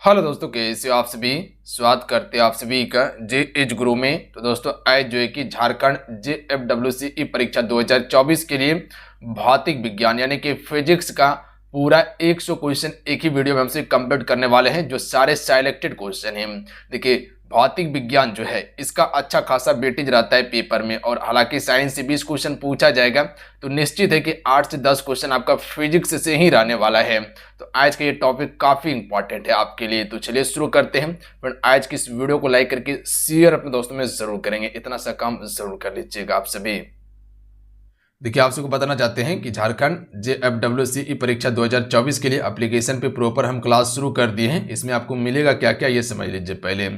Hello दोस्तों, कैसे हो आप सभी। स्वागत करते हैं आप सभी का जे एच गुरु में। तो दोस्तों आज जो है कि झारखंड JFWCE परीक्षा 2024 के लिए भौतिक विज्ञान यानी कि फिजिक्स का पूरा 100 क्वेश्चन एक ही वीडियो में हमसे कंप्लीट करने वाले हैं, जो सारे सिलेक्टेड क्वेश्चन हैं। देखिए भौतिक विज्ञान जो है इसका अच्छा खासा वेटेज रहता है पेपर में, और हालांकि साइंस से 20 क्वेश्चन पूछा जाएगा तो निश्चित है कि 8 से 10 क्वेश्चन आपका फिजिक्स से ही रहने वाला है। तो आज का ये टॉपिक काफी इंपॉर्टेंट है आपके लिए। तो चलिए शुरू करते हैं। पर आज की इस वीडियो को लाइक करके शेयर अपने दोस्तों में जरूर करेंगे, इतना सा काम जरूर कर लीजिएगा आप सभी। देखिए आप सबको बताना चाहते हैं कि झारखंड JFWCE परीक्षा 2024 के लिए एप्लीकेशन पे प्रॉपर हम क्लास शुरू कर दिए हैं। इसमें आपको मिलेगा क्या क्या ये समझ लीजिए। पहले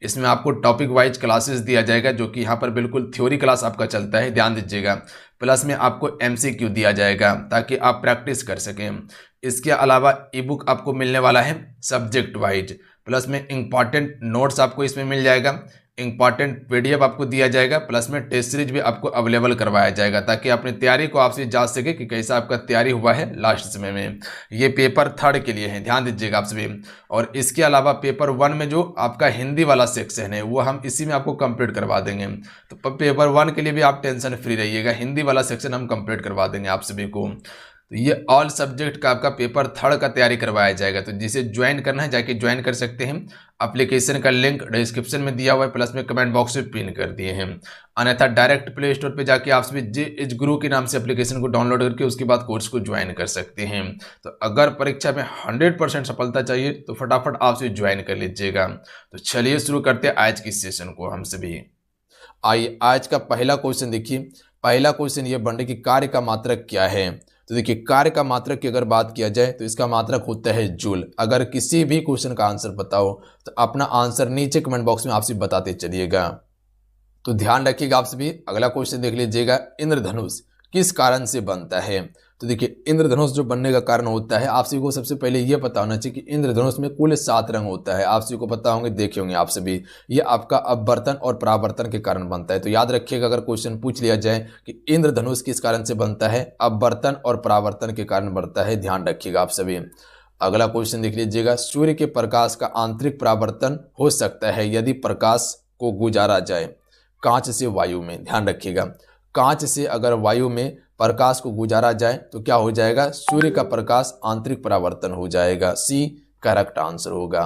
इसमें आपको टॉपिक वाइज क्लासेस दिया जाएगा, जो कि यहाँ पर बिल्कुल थ्योरी क्लास आपका चलता है, ध्यान दीजिएगा। प्लस में आपको MCQ दिया जाएगा ताकि आप प्रैक्टिस कर सकें। इसके अलावा ई बुक आपको मिलने वाला है सब्जेक्ट वाइज। प्लस में इंपॉर्टेंट नोट्स आपको इसमें मिल जाएगा, इंपॉर्टेंट PDF आपको दिया जाएगा। प्लस में टेस्ट सीरीज भी आपको अवेलेबल करवाया जाएगा ताकि अपनी तैयारी को आपसे जांच सके कि कैसा आपका तैयारी हुआ है लास्ट समय में। ये पेपर 3 के लिए है, ध्यान दीजिएगा आप सभी। और इसके अलावा पेपर 1 में जो आपका हिंदी वाला सेक्शन है वो हम इसी में आपको कंप्लीट करवा देंगे। तो पेपर 1 के लिए भी आप टेंशन फ्री रहिएगा, हिंदी वाला सेक्शन हम कंप्लीट करवा देंगे आप सभी को। तो ये ऑल सब्जेक्ट का आपका पेपर 3 का तैयारी करवाया जाएगा। तो जिसे ज्वाइन करना है जाके ज्वाइन कर सकते हैं। एप्लीकेशन का लिंक डिस्क्रिप्शन में दिया हुआ है, प्लस में कमेंट बॉक्स में पिन कर दिए हैं। अन्यथा डायरेक्ट प्ले स्टोर पे जाके आप सभी JH गुरु के नाम से एप्लीकेशन को डाउनलोड करके उसके बाद कोर्स को ज्वाइन कर सकते हैं। तो अगर परीक्षा में 100% सफलता चाहिए तो फटाफट आप सभी ज्वाइन कर लीजिएगा। तो चलिए शुरू करते हैं आज की सेशन को हम सभी। आइए आज का पहला क्वेश्चन देखिए। पहला क्वेश्चन ये बन रहा है कि कार्य का मात्रक क्या है। तो देखिए कार्य का मात्रक की अगर बात किया जाए तो इसका मात्रक होता है जूल। अगर किसी भी क्वेश्चन का आंसर पता हो तो अपना आंसर नीचे कमेंट बॉक्स में आपसे बताते चलिएगा। तो ध्यान रखिएगा आप सभी। अगला क्वेश्चन देख लीजिएगा, इंद्रधनुष किस कारण से बनता है। तो देखिए इंद्रधनुष जो बनने का कारण होता है, आप सभी को सबसे पहले यह पता होना चाहिए कि इंद्रधनुष में कुल 7 रंग होता है। आप सभी को पता होंगे, देखे होंगे आप सभी। ये आपका अपवर्तन और परावर्तन के कारण बनता है। तो याद रखिएगा, अगर क्वेश्चन पूछ लिया जाए कि इंद्रधनुष किस कारण से बनता है, अपवर्तन और परावर्तन के कारण बनता है, ध्यान रखिएगा आप सभी। अगला क्वेश्चन देख लीजिएगा, सूर्य के प्रकाश का आंतरिक परावर्तन हो सकता है यदि प्रकाश को गुजारा जाए कांच से वायु में। ध्यान रखिएगा, कांच से अगर वायु में प्रकाश को गुजारा जाए तो क्या हो जाएगा, सूर्य का प्रकाश आंतरिक परावर्तन हो जाएगा। सी करेक्ट आंसर होगा।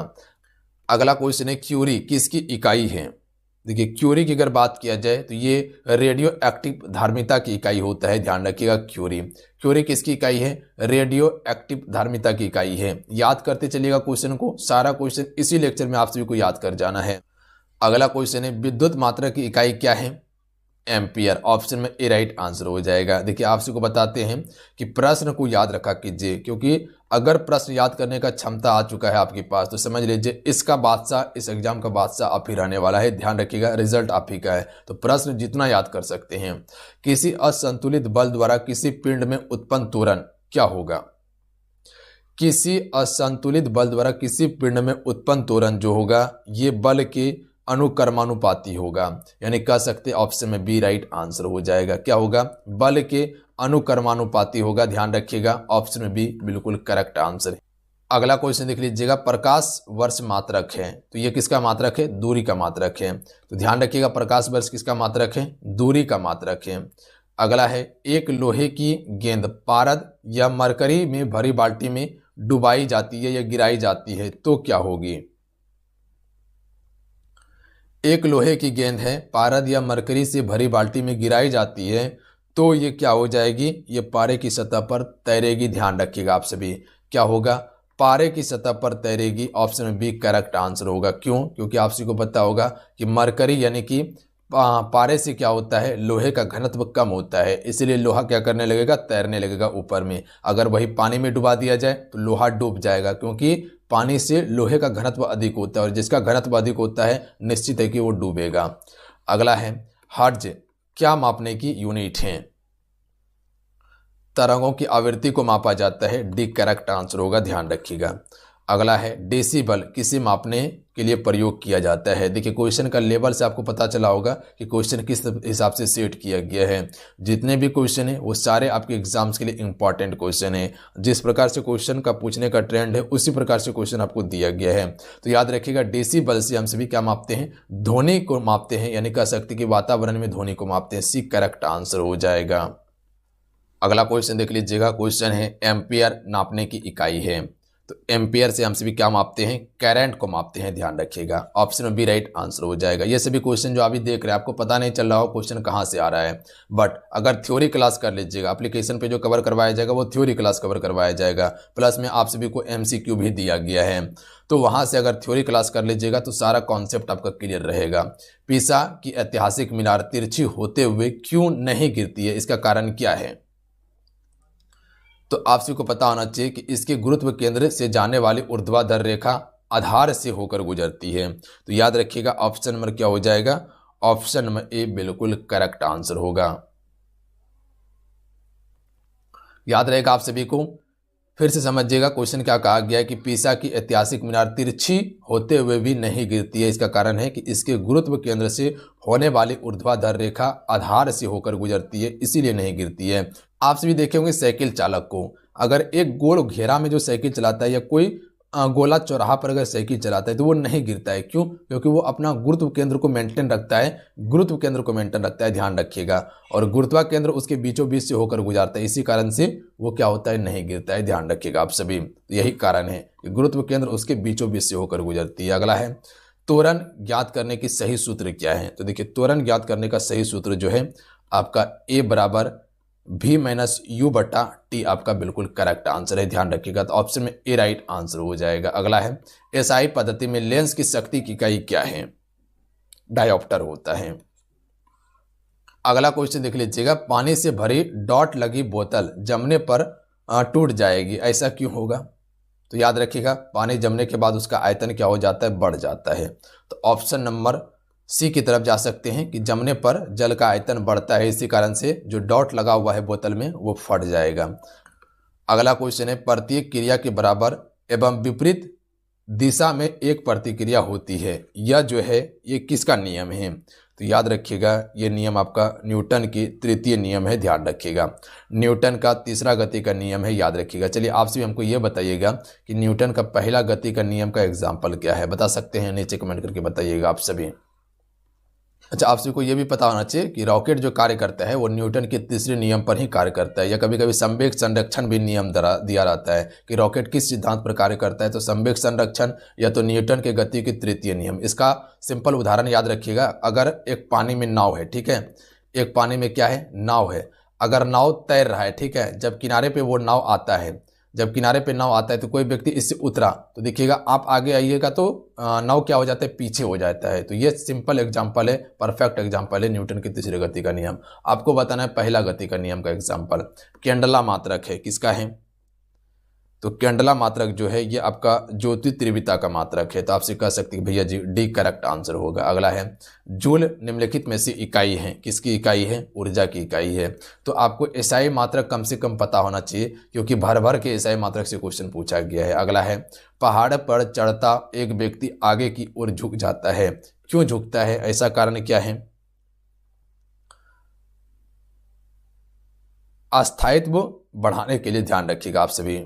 अगला क्वेश्चन है, क्यूरी किसकी इकाई है। देखिए क्यूरी की अगर बात किया जाए तो ये रेडियो एक्टिव धार्मिकता की इकाई होता है, ध्यान रखिएगा। क्यूरी किसकी इकाई है, रेडियो एक्टिव धार्मिकता की इकाई है। याद करते चलिएगा क्वेश्चन को, सारा क्वेश्चन इसी लेक्चर में आप सभी को याद कर जाना है। अगला क्वेश्चन है, विद्युत मात्रा की इकाई क्या है, एम्पियर। ऑप्शन में ए राइट आंसर हो जाएगा। देखिए आप सबको बताते हैं कि प्रश्न को याद रखा कीजिए, क्योंकि अगर प्रश्न याद करने का क्षमता आ चुका है आपके पास तो समझ लीजिए इसका बादशाह, इस एग्जाम का बादशाह आप ही रहने वाला है। ध्यान रखिएगा, रिजल्ट आप ही का है। तो प्रश्न जितना याद कर सकते हैं। किसी असंतुलित बल द्वारा किसी पिंड में उत्पन्न त्वरण क्या होगा। किसी असंतुलित बल द्वारा किसी पिंड में उत्पन्न त्वरण जो होगा ये बल के अनुक्रमानुपाती होगा, यानी कह सकते ऑप्शन में बी राइट आंसर हो जाएगा। क्या होगा, बल के अनुक्रमानुपाती होगा। ध्यान रखिएगा, ऑप्शन में बी बिल्कुल करेक्ट आंसर है। अगला क्वेश्चन देख लीजिएगा, प्रकाश वर्ष मात्रक है। तो ये किसका मात्रक है, दूरी का मात्रक है। तो ध्यान रखिएगा, प्रकाश वर्ष किसका मात्रक है, दूरी का मात्रक है। अगला है, एक लोहे की गेंद पारद या मरकरी में भरी बाल्टी में डुबाई जाती है या गिराई जाती है तो क्या होगी। एक लोहे की गेंद है, पारद या मरकरी से भरी बाल्टी में गिराई जाती है तो ये क्या हो जाएगी, ये पारे की सतह पर तैरेगी। ध्यान रखिएगा आप सभी, क्या होगा, पारे की सतह पर तैरेगी। ऑप्शन में बी करेक्ट आंसर होगा। क्यों, क्योंकि आप सभी को पता होगा कि मरकरी यानी कि पारे से क्या होता है, लोहे का घनत्व कम होता है, इसलिए लोहा क्या करने लगेगा, तैरने लगेगा ऊपर में। अगर वही पानी में डुबा दिया जाए तो लोहा डूब जाएगा, क्योंकि पानी से लोहे का घनत्व अधिक होता है और जिसका घनत्व अधिक होता है निश्चित है कि वो डूबेगा। अगला है, हर्ट्ज क्या मापने की यूनिट है। तरंगों की आवृत्ति को मापा जाता है। डी करेक्ट आंसर होगा, ध्यान रखिएगा। अगला है डेसिबल किसे मापने के लिए प्रयोग किया जाता है। देखिए क्वेश्चन का लेवल से आपको पता चला होगा कि क्वेश्चन किस हिसाब से सेट किया गया है। जितने भी क्वेश्चन है वो सारे आपके एग्जाम्स के लिए इंपॉर्टेंट क्वेश्चन है। जिस प्रकार से क्वेश्चन का पूछने का ट्रेंड है उसी प्रकार से क्वेश्चन आपको दिया गया है। तो याद रखिएगा डेसिबल से हम सभी क्या मापते हैं, ध्वनि को मापते हैं, यानी कह सकते कि वातावरण में ध्वनि को मापते हैं। सी करेक्ट आंसर हो जाएगा। अगला क्वेश्चन देख लीजिएगा। क्वेश्चन है एम्पियर नापने की इकाई है। तो एम्पियर से हम सभी क्या मापते हैं, करंट को मापते हैं, ध्यान रखिएगा। ऑप्शन में बी राइट आंसर हो जाएगा। ये सभी क्वेश्चन जो अभी देख रहे हैं आपको पता नहीं चल रहा हो क्वेश्चन कहाँ से आ रहा है, बट अगर थ्योरी क्लास कर लीजिएगा, एप्लीकेशन पे जो कवर करवाया जाएगा वो थ्योरी क्लास कवर करवाया जाएगा, प्लस में आप सभी को MCQ भी दिया गया है। तो वहां से अगर थ्योरी क्लास कर लीजिएगा तो सारा कॉन्सेप्ट आपका क्लियर रहेगा। पीसा की ऐतिहासिक मीनार तिरछी होते हुए क्यों नहीं गिरती है, इसका कारण क्या है। तो आप सभी को पता होना चाहिए कि इसके गुरुत्व केंद्र से जाने वाली ऊर्ध्वाधर रेखा आधार से होकर गुजरती है। तो याद रखिएगा ऑप्शन नंबर क्या हो जाएगा, ऑप्शन नंबर ए बिल्कुल करेक्ट आंसर होगा। याद रहेगा आप सभी को। फिर से समझिएगा क्वेश्चन क्या कहा गया है कि पीसा की ऐतिहासिक मीनार तिरछी होते हुए भी नहीं गिरती है। इसका कारण है कि इसके गुरुत्व केंद्र से होने वाली ऊर्ध्वाधर रेखा आधार से होकर गुजरती है, इसीलिए नहीं गिरती है। आप सभी देखे होंगे साइकिल चालक को, अगर एक गोल घेरा में जो साइकिल चलाता है या कोई गोला चौराहा पर अगर साइकिल चलाता है तो वो नहीं गिरता है। क्यों? क्योंकि वो अपना गुरुत्व केंद्र को मेंटेन रखता है, गुरुत्व केंद्र को मेंटेन रखता है, ध्यान रखिएगा। और गुरुत्वा केंद्र उसके बीचों बीच से होकर गुजरता है, इसी कारण से वो क्या होता है, नहीं गिरता है, ध्यान रखिएगा आप सभी। यही कारण है कि गुरुत्व केंद्र उसके बीचों बीच से होकर गुजरती है। अगला है त्वरण ज्ञात करने की सही सूत्र क्या है। तो देखिए त्वरण ज्ञात करने का सही सूत्र जो है आपका ए बराबर V माइनस यू बटा टी आपका बिल्कुल करेक्ट आंसर है, ध्यान रखिएगा। तो ऑप्शन में ए राइट आंसर हो जाएगा। अगला है एसआई पद्धति में लेंस की शक्ति की इकाई क्या है, डायोप्टर होता है। अगला क्वेश्चन देख लीजिएगा। पानी से भरी डॉट लगी बोतल जमने पर टूट जाएगी, ऐसा क्यों होगा। तो याद रखिएगा पानी जमने के बाद उसका आयतन क्या हो जाता है, बढ़ जाता है। तो ऑप्शन नंबर सी की तरफ जा सकते हैं कि जमने पर जल का आयतन बढ़ता है, इसी कारण से जो डॉट लगा हुआ है बोतल में वो फट जाएगा। अगला क्वेश्चन है प्रत्येक क्रिया के बराबर एवं विपरीत दिशा में एक प्रतिक्रिया होती है, यह जो है ये किसका नियम है। तो याद रखिएगा ये नियम आपका न्यूटन की तृतीय नियम है, ध्यान रखिएगा। न्यूटन का तीसरा गति का नियम है, याद रखिएगा। चलिए आपसे भी हमको ये बताइएगा कि न्यूटन का पहला गति का नियम का एग्जाम्पल क्या है, बता सकते हैं, नीचे कमेंट करके बताइएगा आप सभी। अच्छा आप सभी को यह भी पता होना चाहिए कि रॉकेट जो कार्य करता है वो न्यूटन के तीसरे नियम पर ही कार्य करता है, या कभी कभी संवेग संरक्षण भी नियम दिया रहता है कि रॉकेट किस सिद्धांत पर कार्य करता है। तो संवेग संरक्षण या तो न्यूटन के गति के तृतीय नियम। इसका सिंपल उदाहरण याद रखिएगा। अगर एक पानी में नाव है, ठीक है, एक पानी में क्या है, नाव है। अगर नाव तैर रहा है, ठीक है, जब किनारे पर वो नाव आता है, जब किनारे पे नाव आता है तो कोई व्यक्ति इससे उतरा तो देखिएगा आप आगे आइएगा तो नाव क्या हो जाता है, पीछे हो जाता है। तो ये सिंपल एग्जांपल है, परफेक्ट एग्जांपल है न्यूटन की तीसरे गति का नियम। आपको बताना है पहला गति का नियम का एग्जांपल। केंडला मात्रक है, किसका है, तो केंडला मात्रक जो है ये आपका ज्योति तीव्रता का मात्रक है। तो आपसे कह सकते हैं भैया जी डी करेक्ट आंसर होगा। अगला है जूल निम्नलिखित में से इकाई है, किसकी इकाई है, ऊर्जा की इकाई है। तो आपको एसआई मात्रक कम से कम पता होना चाहिए, क्योंकि भर भर के एसआई मात्रक से क्वेश्चन पूछा गया है। अगला है पहाड़ पर चढ़ता एक व्यक्ति आगे की ओर झुक जाता है, क्यों झुकता है, ऐसा कारण क्या है। अस्थायित्व बढ़ाने के लिए, ध्यान रखिएगा आप सभी।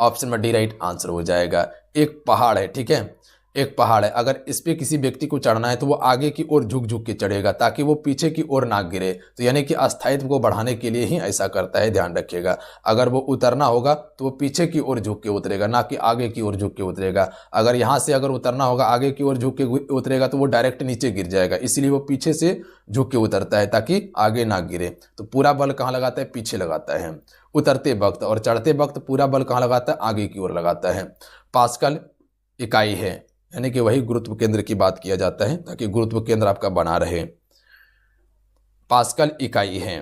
ऑप्शन में डी राइट आंसर हो जाएगा। एक पहाड़ है, ठीक है, एक पहाड़ है, अगर इस पे किसी व्यक्ति को चढ़ना है तो वो आगे की ओर झुक झुक के चढ़ेगा ताकि वो पीछे की ओर ना गिरे। तो यानी कि अस्थायित्व को बढ़ाने के लिए ही ऐसा करता है, ध्यान रखिएगा। अगर वो उतरना होगा तो वो पीछे की ओर झुक के उतरेगा, ना कि आगे की ओर झुक के उतरेगा। अगर यहाँ से अगर उतरना होगा आगे की ओर झुक के उतरेगा तो वो डायरेक्ट नीचे गिर जाएगा, इसलिए वो पीछे से झुक के उतरता है ताकि आगे ना गिरे। तो पूरा बल कहाँ लगाता है, पीछे लगाता है उतरते वक्त, और चढ़ते वक्त पूरा बल कहाँ लगाता है, आगे की ओर लगाता है। पास्कल इकाई है, यानी कि वही गुरुत्व केंद्र की बात किया जाता है ताकि गुरुत्व केंद्र आपका बना रहे। पास्कल इकाई है,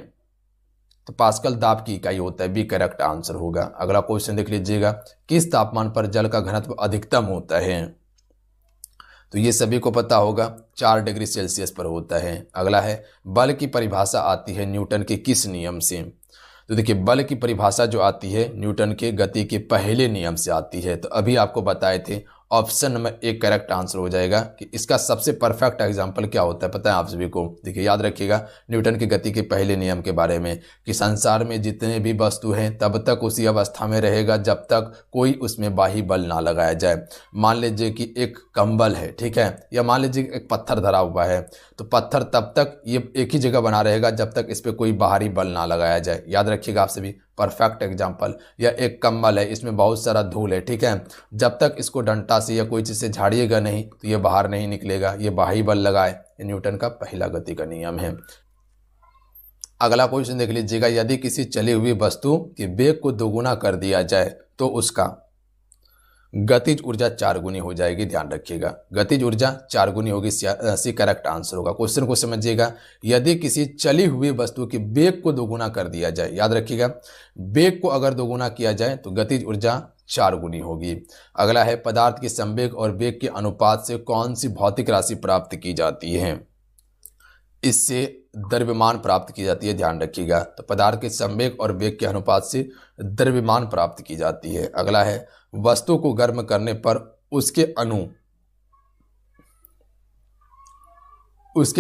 तो पास्कल दाब की इकाई होता है, बी करेक्ट आंसर होगा। अगला क्वेश्चन देख लीजिएगा। किस तापमान पर जल का घनत्व अधिकतम होता है। तो ये सभी को पता होगा 4 डिग्री सेल्सियस पर होता है। अगला है बल की परिभाषा आती है न्यूटन के किस नियम से। तो देखिए बल की परिभाषा जो आती है न्यूटन के गति के पहले नियम से आती है। तो अभी आपको बताए थे ऑप्शन नंबर 1 करेक्ट आंसर हो जाएगा कि इसका सबसे परफेक्ट एग्जांपल क्या होता है पता है आप सभी को। देखिए याद रखिएगा न्यूटन की गति के पहले नियम के बारे में कि संसार में जितने भी वस्तु हैं तब तक उसी अवस्था में रहेगा जब तक कोई उसमें बाह्य बल ना लगाया जाए। मान लीजिए कि एक कंबल है, ठीक है, या मान लीजिए एक पत्थर धरा हुआ है, तो पत्थर तब तक ये एक ही जगह बना रहेगा जब तक इस पर कोई बाहरी बल ना लगाया जाए। याद रखिएगा आप सभी, परफेक्ट एग्जाम्पल। या एक कंबल है, इसमें बहुत सारा धूल है, ठीक है, जब तक इसको डंडा से या कोई चीज़ से झाड़िएगा नहीं तो ये बाहर नहीं निकलेगा, ये बाह्य बल लगाए। ये न्यूटन का पहला गति का नियम है। अगला क्वेश्चन देख लीजिएगा, यदि किसी चली हुई वस्तु के वेग को दोगुना कर दिया जाए तो उसका गतिज ऊर्जा 4 गुनी हो जाएगी। ध्यान रखिएगा गतिज ऊर्जा 4 गुनी होगी, सी करेक्ट आंसर होगा। क्वेश्चन को समझिएगा, यदि किसी चली हुई वस्तु के वेग को दोगुना कर दिया जाए, याद रखिएगा वेग को अगर दोगुना किया जाए तो गतिज ऊर्जा 4 गुनी होगी। अगला है, पदार्थ के संवेग और वेग के अनुपात से कौन सी भौतिक राशि प्राप्त की जाती है? इससे द्रव्यमान प्राप्त की जाती है। ध्यान रखिएगा, तो पदार्थ के संवेग और वेग के अनुपात से द्रव्यमान प्राप्त की जाती है। अगला है, वस्तु को गर्म करने पर उसके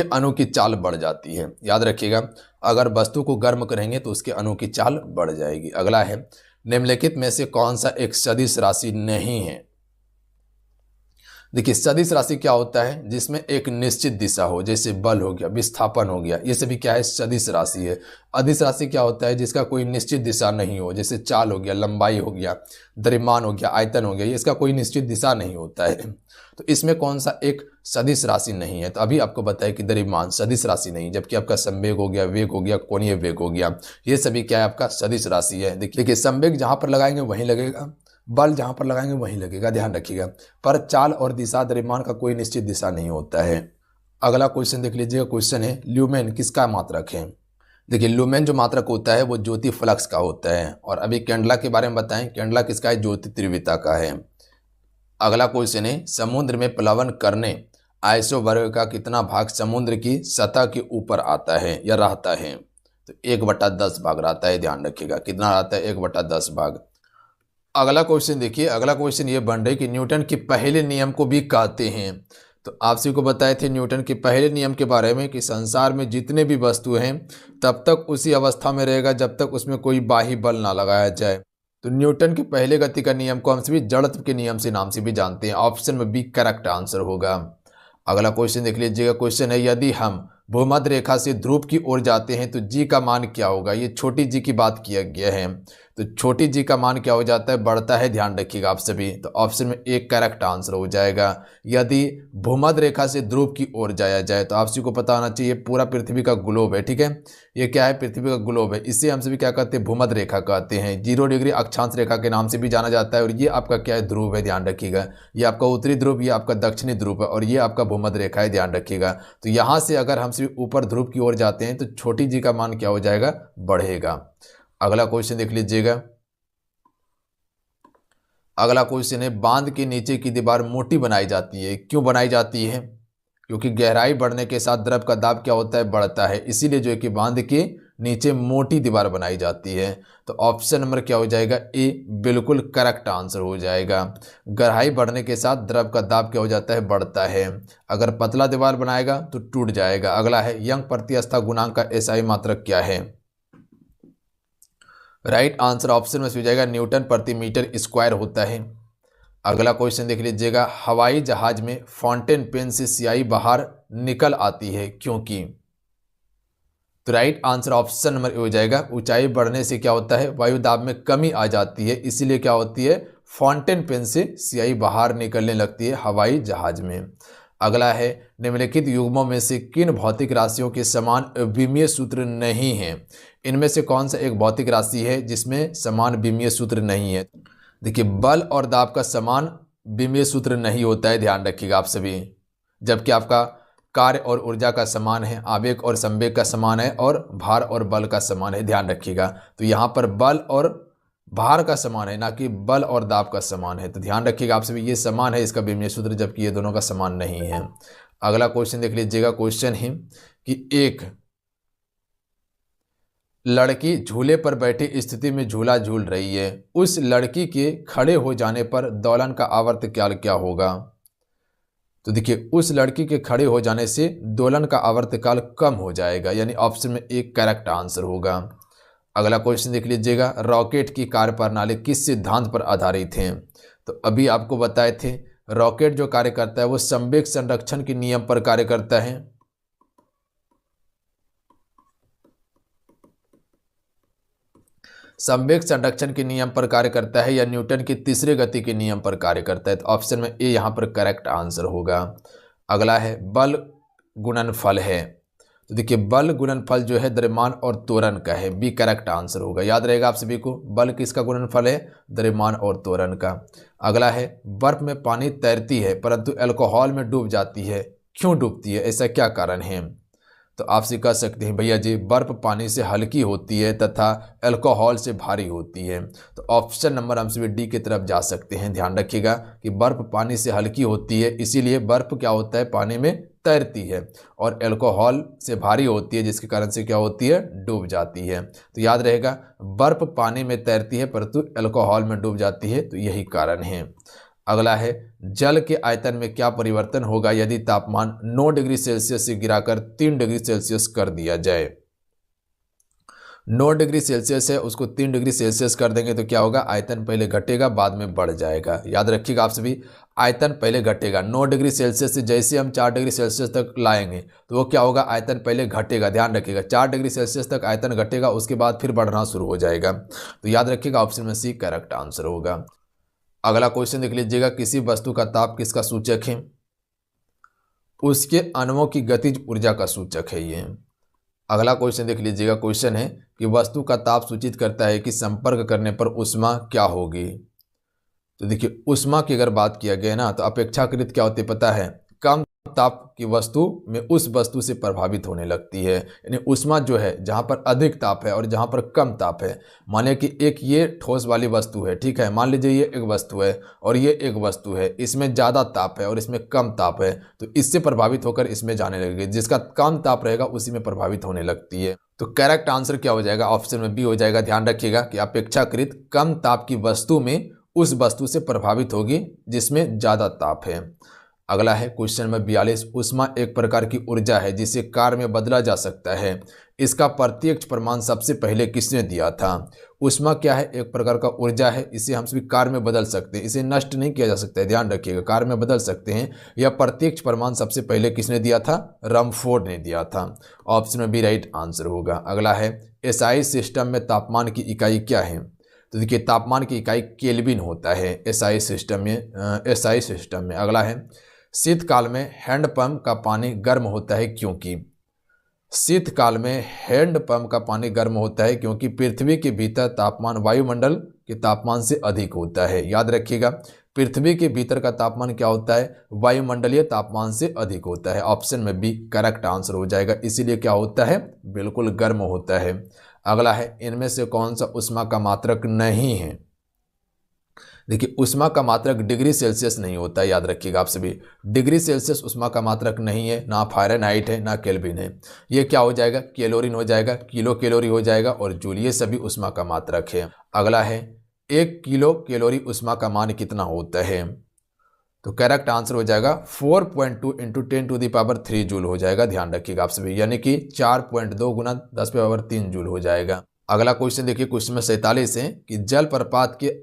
अणु की चाल बढ़ जाती है। याद रखिएगा, अगर वस्तु को गर्म करेंगे तो उसके अणु की चाल बढ़ जाएगी। अगला है, निम्नलिखित में से कौन सा एक सदिश राशि नहीं है? देखिए सदिश राशि क्या होता है? जिसमें एक निश्चित दिशा हो, जैसे बल हो गया, विस्थापन हो गया, ये सभी क्या है? सदिश राशि है। अदिश राशि क्या होता है? जिसका कोई निश्चित दिशा नहीं हो, जैसे चाल हो गया, लंबाई हो गया, द्रव्यमान हो गया, आयतन हो गया, ये इसका कोई निश्चित दिशा नहीं होता है। तो इसमें कौन सा एक सदिश राशि नहीं है? तो अभी आपको बताया कि द्रव्यमान सदिश राशि नहीं, जबकि आपका संवेग हो गया, वेग हो गया, कोणीय वेग हो गया, ये सभी क्या है? आपका सदिश राशि है। देखिए संवेग जहां पर लगाएंगे वहीं लगेगा, बल जहां पर लगाएंगे वहीं लगेगा। ध्यान रखिएगा, पर चाल और दिशा द्रव्यमान का कोई निश्चित दिशा नहीं होता है। अगला क्वेश्चन देख लीजिएगा, क्वेश्चन है, ल्यूमेन किसका मात्रक है? देखिए ल्यूमेन जो मात्रक होता है वो ज्योति फ्लक्स का होता है। और अभी कैंडला के बारे में बताएं, कैंडला किसका है? ज्योति तीव्रता का है। अगला क्वेश्चन है, समुद्र में प्लवन करने आइसो वर्ग का कितना भाग समुद्र की सतह के ऊपर आता है या रहता है? तो 1/10 भाग रहता है। ध्यान रखिएगा, कितना रहता है? 1/10 भाग। अगला क्वेश्चन देखिए, अगला क्वेश्चन ये बन रहा है कि न्यूटन के पहले नियम को भी कहते हैं। तो आप सभी को बताए थे न्यूटन के पहले नियम के बारे में कि संसार में जितने भी वस्तु हैं तब तक उसी अवस्था में रहेगा जब तक उसमें कोई बाह्य बल ना लगाया जाए। तो न्यूटन के पहले गति का नियम को हम सभी जड़त्व के नियम से नाम से भी जानते हैं। ऑप्शन में बी करेक्ट आंसर होगा। अगला क्वेश्चन देख लीजिएगा, क्वेश्चन है, यदि हम भूमध्य रेखा से ध्रुव की ओर जाते हैं तो जी का मान क्या होगा? ये छोटी जी की बात किया गया है। तो छोटी जी का मान क्या हो जाता है? बढ़ता है। ध्यान रखिएगा आप सभी, तो ऑप्शन में एक करेक्ट आंसर हो जाएगा। यदि भूमध्य रेखा से ध्रुव की ओर जाया जाए तो आप सभी को पता होना चाहिए पूरा पृथ्वी का ग्लोब है, ठीक है, ये क्या है? पृथ्वी का ग्लोब है। इसे हम सभी क्या कहते हैं? भूमध्य रेखा कहते हैं। 0 डिग्री अक्षांश रेखा के नाम से भी जाना जाता है। और ये आपका क्या है? ध्रुव है। ध्यान रखिएगा, ये आपका उत्तरी ध्रुव, ये आपका दक्षिणी ध्रुव है और ये आपका भूमध्य रेखा है। ध्यान रखिएगा, तो यहाँ से अगर हम सभी ऊपर ध्रुव की ओर जाते हैं तो छोटी जी का मान क्या हो जाएगा? बढ़ेगा। अगला क्वेश्चन देख लीजिएगा, अगला क्वेश्चन है, बांध के नीचे की दीवार मोटी बनाई जाती है, क्यों बनाई जाती है? क्योंकि गहराई बढ़ने के साथ द्रव का दाब क्या होता है? बढ़ता है, इसीलिए जो है कि बांध के नीचे मोटी दीवार बनाई जाती है। तो ऑप्शन नंबर क्या हो जाएगा? ए बिल्कुल करेक्ट आंसर हो जाएगा। गहराई बढ़ने के साथ द्रव का दाब क्या हो जाता है? बढ़ता है। अगर पतला दीवार बनाएगा तो टूट जाएगा। अगला है, यंग प्रतिस्थापन गुणांक का एसआई मात्रक क्या है? राइट आंसर ऑप्शन में हो जाएगा न्यूटन प्रति मीटर स्क्वायर होता है। अगला क्वेश्चन देख लीजिएगा, हवाई जहाज में फाउंटेन पेन से स्याही बाहर निकल आती है क्योंकि? तो राइट आंसर ऑप्शन नंबर हो जाएगा, ऊंचाई बढ़ने से क्या होता है? वायु दाब में कमी आ जाती है, इसीलिए क्या होती है? फाउंटेन पेन से स्याही बाहर निकलने लगती है हवाई जहाज में। अगला है, निम्नलिखित युग्मों में से किन भौतिक राशियों के समान विमीय सूत्र नहीं है? इनमें से कौन सा एक भौतिक राशि है जिसमें समान विमीय सूत्र नहीं है? देखिए बल और दाब का समान विमीय सूत्र नहीं होता है। ध्यान रखिएगा आप सभी, जबकि आपका कार्य और ऊर्जा का समान है, आवेग और संवेग का समान है और भार और बल का समान है। ध्यान रखिएगा, तो यहाँ पर बल और भार का समान है, ना कि बल और दाब का समान है। तो ध्यान रखिएगा आप सभी, ये समान है इसका विमीय सूत्र, जबकि ये दोनों का समान नहीं है। अगला क्वेश्चन देख लीजिएगा, क्वेश्चन है कि एक लड़की झूले पर बैठी स्थिति में झूला झूल रही है, उस लड़की के खड़े हो जाने पर दोलन का आवर्तकाल क्या होगा? तो देखिए, उस लड़की के खड़े हो जाने से दोलन का आवर्तकाल कम हो जाएगा, यानी ऑप्शन में एक करेक्ट आंसर होगा। अगला क्वेश्चन देख लीजिएगा, रॉकेट की कार्यप्रणाली किस सिद्धांत पर आधारित है? तो अभी आपको बताए थे रॉकेट जो कार्य करता है वो संवेग संरक्षण के नियम पर कार्य करता है। संवेग संरक्षण के नियम पर कार्य करता है या न्यूटन की तीसरे गति के नियम पर कार्य करता है? तो ऑप्शन में ए यहाँ पर करेक्ट आंसर होगा। अगला है बल गुणनफल है। तो देखिए, बल गुणनफल जो है द्रव्यमान और त्वरण का है, बी करेक्ट आंसर होगा। याद रहेगा आप सभी को, बल किसका गुणनफल है? द्रव्यमान और त्वरण का। अगला है बर्फ में पानी तैरती है परंतु अल्कोहल में डूब जाती है, क्यों डूबती है, ऐसा क्या कारण है? तो आपसे कह सकते हैं भैया जी, बर्फ पानी से हल्की होती है तथा अल्कोहल से भारी होती है। तो ऑप्शन नंबर हम सभी डी की तरफ जा सकते हैं। ध्यान रखिएगा कि बर्फ पानी से हल्की होती है, इसीलिए बर्फ क्या होता है, पानी में तैरती है, और अल्कोहल से भारी होती है जिसके कारण से क्या होती है, डूब जाती है। तो याद रहेगा, बर्फ पानी में तैरती है परंतु अल्कोहल में डूब जाती है, तो यही कारण है। अगला है जल के आयतन में क्या परिवर्तन होगा यदि तापमान 9 डिग्री सेल्सियस से गिराकर 3 डिग्री सेल्सियस कर दिया जाए? 9 डिग्री सेल्सियस है, उसको 3 डिग्री सेल्सियस कर देंगे तो क्या होगा, आयतन पहले घटेगा बाद में बढ़ जाएगा। याद रखिएगा आप सभी, आयतन पहले घटेगा। 9 डिग्री सेल्सियस से जैसे हम 4 डिग्री सेल्सियस तक लाएंगे तो वो क्या होगा, आयतन पहले घटेगा। ध्यान रखिएगा, 4 डिग्री सेल्सियस तक आयतन घटेगा, उसके बाद फिर बढ़ना शुरू हो जाएगा। तो याद रखिएगा ऑप्शन में सी करेक्ट आंसर होगा। अगला क्वेश्चन देख लीजिएगा, किसी वस्तु का ताप किसका सूचक है? उसके अणुओं की गतिज ऊर्जा का सूचक है ये। अगला क्वेश्चन देख लीजिएगा, क्वेश्चन है कि वस्तु का ताप सूचित करता है कि संपर्क करने पर ऊष्मा क्या होगी? तो देखिए, ऊष्मा की अगर बात किया गया ना तो अपेक्षाकृत क्या होती है पता है, कम ताप की वस्तु में उस वस्तु से प्रभावित होने लगती है। यानी ऊष्मा जो है, जहाँ पर अधिक ताप है और जहाँ पर कम ताप है, माने कि एक ये ठोस वाली वस्तु है, ठीक है, मान लीजिए ये एक वस्तु है और ये एक वस्तु है, इसमें ज़्यादा ताप है और इसमें कम ताप है, तो इससे प्रभावित होकर इसमें जाने लगेगी। जिसका कम ताप रहेगा उसी में प्रभावित होने लगती है। तो करेक्ट आंसर क्या हो जाएगा, ऑप्शन में बी हो जाएगा। ध्यान रखिएगा कि अपेक्षाकृत कम ताप की वस्तु में उस वस्तु से प्रभावित होगी जिसमें ज़्यादा ताप है। अगला है क्वेश्चन नंबर 42, ऊष्मा एक प्रकार की ऊर्जा है जिसे कार्य में बदला जा सकता है, इसका प्रत्यक्ष प्रमाण सबसे पहले किसने दिया था? ऊष्मा क्या है, एक प्रकार का ऊर्जा है, इसे हम सभी कार्य में बदल सकते हैं, इसे नष्ट नहीं किया जा सकता है। ध्यान रखिएगा, कार्य में बदल सकते हैं। यह प्रत्यक्ष प्रमाण सबसे पहले किसने दिया था? रमफोर्ड ने दिया था। ऑप्शन में बी राइट आंसर होगा। अगला है एसआई सिस्टम में तापमान की इकाई क्या है? तो देखिए, तापमान की इकाई केल्विन होता है एसआई सिस्टम में। अगला है शीतकाल में हैंडपंप का पानी गर्म होता है क्योंकि? शीतकाल में हैंडपंप का पानी गर्म होता है क्योंकि पृथ्वी के भीतर तापमान वायुमंडल के तापमान से अधिक होता है। याद रखिएगा, पृथ्वी के भीतर का तापमान क्या होता है? वायुमंडलीय तापमान से अधिक होता है। ऑप्शन में बी करेक्ट आंसर हो जाएगा, इसीलिए क्या होता है? बिल्कुल गर्म होता है। अगला है इनमें से कौन सा ऊष्मा का मात्रक नहीं है? देखिए, ऊष्मा का मात्रक डिग्री सेल्सियस नहीं होता है। याद रखिएगा आप सभी, डिग्री सेल्सियस ऊष्मा का मात्रक नहीं है, ना फ़ारेनहाइट है ना केल्विन है। ये क्या हो जाएगा? कैलोरीन हो जाएगा, किलो कैलोरी हो जाएगा और जूल, ये सभी ऊष्मा का मात्रक है। अगला है 1 किलो कैलोरी ऊष्मा का मान कितना होता है? तो करेक्ट आंसर हो जाएगा 4.2 × 10⁻³ जूल हो जाएगा। ध्यान रखिएगा आप सभी, यानी कि 4.2 × 10⁻³ जूल हो जाएगा। अगला क्वेश्चन देखिए, क्वेश्चन में 47 है कि जलप्रपात के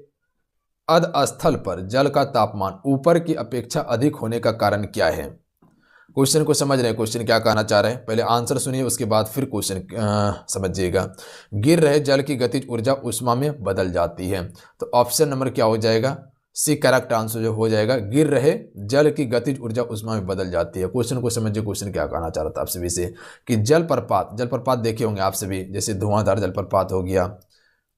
अधस्थल पर जल का तापमान ऊपर की अपेक्षा अधिक होने का कारण क्या है? क्वेश्चन को समझ रहे हैं, क्वेश्चन क्या कहना चाह रहे हैं? पहले आंसर सुनिए, उसके बाद फिर क्वेश्चन समझिएगा। गिर रहे जल की गतिज ऊर्जा ऊष्मा में बदल जाती है। तो ऑप्शन नंबर क्या हो जाएगा? सी करेक्ट आंसर जो हो जाएगा, गिर रहे जल की गतिज ऊर्जा ऊष्मा में बदल जाती है। क्वेश्चन को समझिए, क्वेश्चन क्या कहना चाह रहा था आप सभी से कि जलप्रपात देखे होंगे आप सभी, जैसे धुआंधार जलप्रपात हो गया,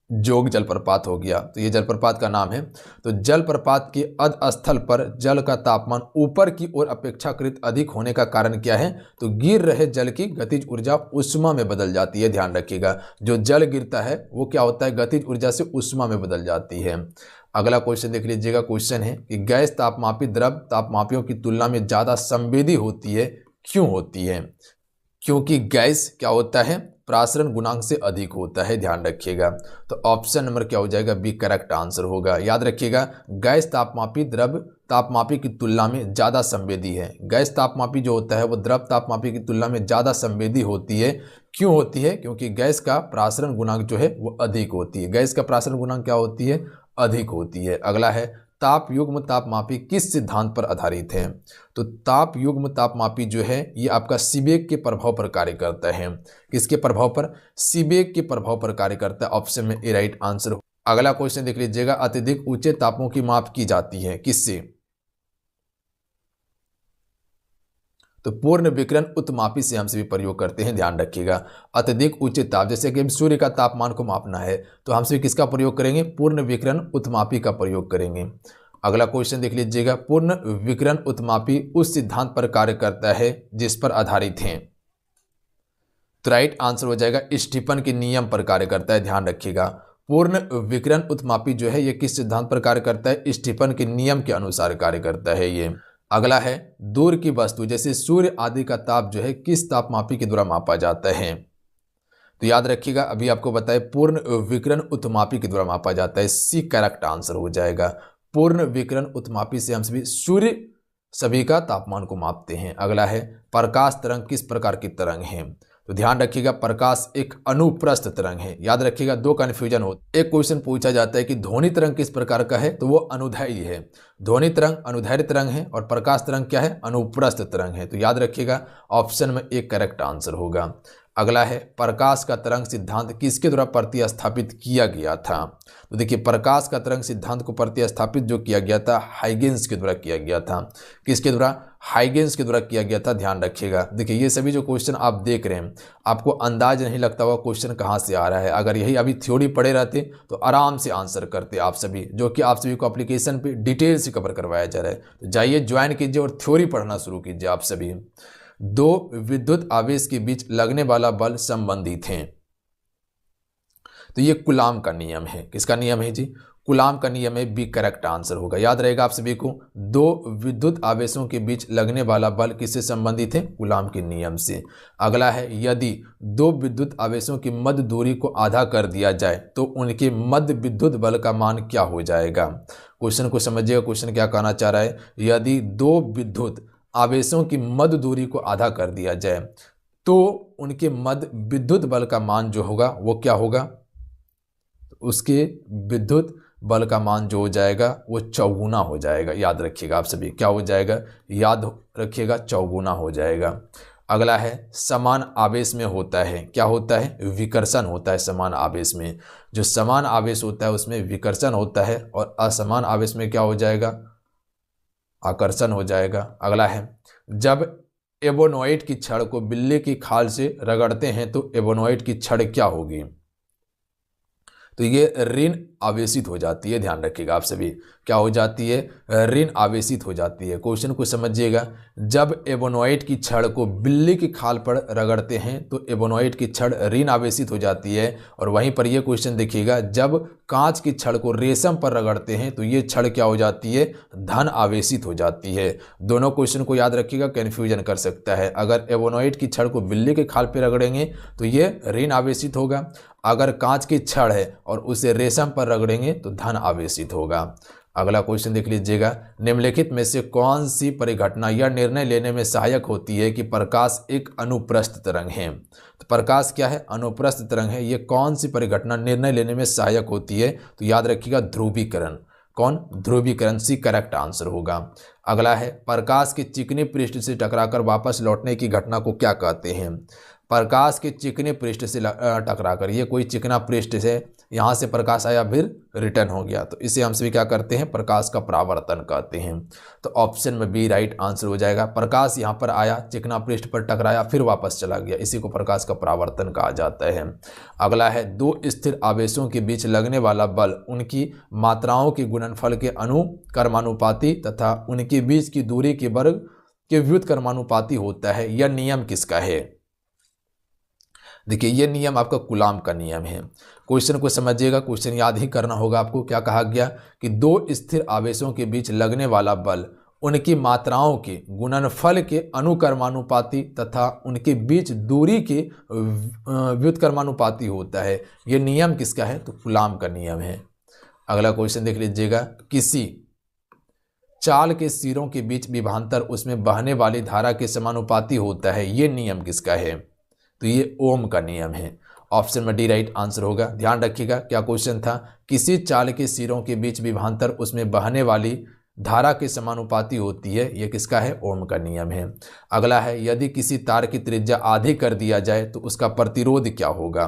जोग जलप्रपात हो गया, तो ये जलप्रपात का नाम है। तो जलप्रपात के अधस्थल पर जल का तापमान ऊपर की ओर अपेक्षाकृत अधिक होने का कारण क्या है? तो गिर रहे जल की गतिज ऊर्जा ऊष्मा में बदल जाती है। ध्यान रखिएगा, जो जल गिरता है वो क्या होता है? गतिज ऊर्जा से ऊष्मा में बदल जाती है। अगला क्वेश्चन देख लीजिएगा, क्वेश्चन है कि गैस तापमापी द्रव तापमापियों की तुलना में ज़्यादा संवेदी होती है, क्यों होती है? क्योंकि गैस क्या होता है? प्रासरण गुणांक से अधिक होता है, ध्यान रखिएगा। तो ऑप्शन नंबर क्या हो जाएगा, बी करेक्ट आंसर होगा। याद रखिएगा, गैस तापमापी द्रव तापमापी की तुलना में ज़्यादा संवेदी है। गैस तापमापी जो होता है वो द्रव तापमापी की तुलना में ज़्यादा संवेदी होती है। क्यों होती है? क्योंकि गैस का प्रासरण गुणांक जो है वो अधिक होती है। गैस का प्रासरण गुणांक क्या होती है? अधिक होती है। अगला है, ताप युग्म तापमापी किस सिद्धांत पर आधारित है? तो ताप युग्म तापमापी जो है ये आपका सीबेक के प्रभाव पर कार्य करता है। किसके प्रभाव पर? सीबेक के प्रभाव पर कार्य करता है। ऑप्शन में ए राइट आंसर। अगला क्वेश्चन देख लीजिएगा, अत्यधिक ऊंचे तापों की माप की जाती है किससे? तो पूर्ण विकिरण उत्मापी से हम सभी प्रयोग करते हैं, ध्यान रखिएगा। अत्यधिक ऊंचे ताप, जैसे कि सूर्य का तापमान को मापना है तो हम सभी किसका प्रयोग करेंगे? पूर्ण विकिरण उत्मापी का प्रयोग करेंगे। अगला क्वेश्चन देख लीजिएगा, पूर्ण विकिरण उत्मापी उस सिद्धांत पर कार्य करता है जिस पर आधारित है। तो राइट आंसर हो जाएगा स्टीफन के नियम पर कार्य करता है, ध्यान रखिएगा। पूर्ण विकिरण उत्मापी जो है ये किस सिद्धांत पर कार्य करता है? स्टीफन के नियम के अनुसार कार्य करता है ये। अगला है, दूर की वस्तु जैसे सूर्य आदि का ताप जो है किस तापमापी के द्वारा मापा जाता है? तो याद रखिएगा, अभी आपको बताए पूर्ण विकिरण उत्मापी के द्वारा मापा जाता है। सी करेक्ट आंसर हो जाएगा। पूर्ण विकिरण उत्मापी से हम सभी का तापमान को मापते हैं। अगला है, प्रकाश तरंग किस प्रकार की तरंग है? तो ध्यान रखिएगा, प्रकाश एक अनुप्रस्थ तरंग है। याद रखिएगा, दो कन्फ्यूजन हो। एक क्वेश्चन पूछा जाता है कि ध्वनि तरंग किस प्रकार का है? तो वो अनुदैर्घ्य है। ध्वनि तरंग अनुदैर्घ्य तरंग है और प्रकाश तरंग क्या है? अनुप्रस्थ तरंग है। तो याद रखिएगा, ऑप्शन में एक करेक्ट आंसर होगा। अगला है, प्रकाश का तरंग सिद्धांत किसके द्वारा प्रतिस्थापित किया गया था? तो देखिए, प्रकाश का तरंग सिद्धांत को प्रतिस्थापित जो किया गया था हाइगेंस के द्वारा किया गया था। किसके द्वारा? हाइगेंस के द्वारा किया गया था, ध्यान रखिएगा। देखिए, ये सभी जो क्वेश्चन आप देख रहे हैं आपको अंदाज नहीं लगता हुआ क्वेश्चन कहाँ से आ रहा है। अगर यही अभी थ्योरी पढ़े रहते तो आराम से आंसर करते आप सभी, जो कि आप सभी को एप्लीकेशन पे डिटेल से कवर करवाया जा रहा है। तो जाइए ज्वाइन कीजिए और थ्योरी पढ़ना शुरू कीजिए आप सभी। दो विद्युत आवेश के बीच लगने वाला बल संबंधित है। तो ये कूलाम का नियम है। किसका नियम है जी? कूलाम का नियम है, बी करेक्ट आंसर होगा। याद रहेगा आप सभी को, दो विद्युत आवेशों के बीच लगने वाला बल किससे संबंधित है? कूलाम के नियम से। अगला है, यदि दो विद्युत आवेशों की मध्य दूरी को आधा कर दिया जाए तो उनके मध्य विद्युत बल का मान क्या हो जाएगा? क्वेश्चन को समझिएगा, क्वेश्चन क्या कहना चाह रहा है। यदि दो विद्युत आवेशों की मध्य दूरी को आधा कर दिया जाए तो उनके मध्य विद्युत बल का मान जो होगा वो क्या होगा? उसके विद्युत बल का मान जो हो जाएगा वो चौगुना हो जाएगा। याद रखिएगा आप सभी, क्या हो जाएगा? याद रखिएगा, चौगुना हो जाएगा। अगला है, समान आवेश में होता है, क्या होता है? विकर्षण होता है समान आवेश में। जो समान आवेश होता है उसमें विकर्षण होता है और असमान आवेश में क्या हो जाएगा? आकर्षण हो जाएगा। अगला है, जब एबोनॉइड की छड़ को बिल्ली की खाल से रगड़ते हैं तो एबोनॉइड की छड़ क्या होगी? तो ये ऋण आवेशित हो जाती है, ध्यान रखिएगा आप सभी। क्या हो जाती है? ऋण आवेशित हो जाती है। क्वेश्चन को समझिएगा, जब एबोनॉइड की छड़ को बिल्ली की खाल पर रगड़ते हैं तो एबोनॉइड की छड़ ऋण आवेशित हो जाती है। और वहीं पर यह क्वेश्चन देखिएगा, जब कांच की छड़ को रेशम पर रगड़ते हैं तो ये छड़ क्या हो जाती है? धन आवेशित हो जाती है। दोनों क्वेश्चन को याद रखिएगा, कन्फ्यूजन कर सकता है। अगर एबोनॉइड की छड़ को बिल्ली के खाल पर रगड़ेंगे तो ये ऋण आवेशित होगा। अगर कांच की छड़ है और उसे रेशम पर रगड़ेंगे तो धन आवेशित होगा। अगला क्वेश्चन देख लीजिएगा, निम्नलिखित में से कौन सी परिघटना यह निर्णय लेने में सहायक होती है कि प्रकाश एक अनुप्रस्थ तरंग है? तो प्रकाश क्या है? अनुप्रस्थ तरंग है। ये कौन सी परिघटना निर्णय लेने में सहायक होती है? तो याद रखिएगा, ध्रुवीकरण। कौन? ध्रुवीकरण। सी करेक्ट आंसर होगा। अगला है, प्रकाश के चिकने पृष्ठ से टकराकर वापस लौटने की घटना को क्या कहते हैं? प्रकाश के चिकने पृष्ठ से टकराकर, ये कोई चिकना पृष्ठ से यहाँ से प्रकाश आया फिर रिटर्न हो गया, तो इसे हम सभी क्या करते हैं? प्रकाश का परावर्तन कहते हैं। तो ऑप्शन में बी राइट आंसर हो जाएगा। प्रकाश यहाँ पर आया, चिकना पृष्ठ पर टकराया, फिर वापस चला गया, इसी को प्रकाश का परावर्तन कहा जाता है। अगला है, दो स्थिर आवेशों के बीच लगने वाला बल उनकी मात्राओं के गुणनफल के अनुक्रमानुपाती तथा उनके बीच की दूरी के वर्ग के व्युत्क्रमानुपाती होता है। यह नियम किसका है? देखिए, ये नियम आपका कूलाम का नियम है। क्वेश्चन को समझिएगा, क्वेश्चन याद ही करना होगा आपको। क्या कहा गया कि दो स्थिर आवेशों के बीच लगने वाला बल उनकी मात्राओं के गुणनफल के अनुक्रमानुपाती तथा उनके बीच दूरी के व्युत्क्रमानुपाती होता है। ये नियम किसका है? तो कूलाम का नियम है। अगला क्वेश्चन देख लीजिएगा, किसी चाल के सिरों के बीच विभवांतर उसमें बहने वाली धारा के समानुपाती होता है, ये नियम किसका है? तो ये ओम का नियम है। ऑप्शन में डी राइट आंसर होगा। ध्यान रखिएगा क्या क्वेश्चन था, किसी चाल के सिरों के बीच विभवांतर उसमें बहने वाली धारा के समानुपाती होती है, ये किसका है? ओम का नियम है। अगला है, यदि किसी तार की त्रिज्या आधी कर दिया जाए तो उसका प्रतिरोध क्या होगा?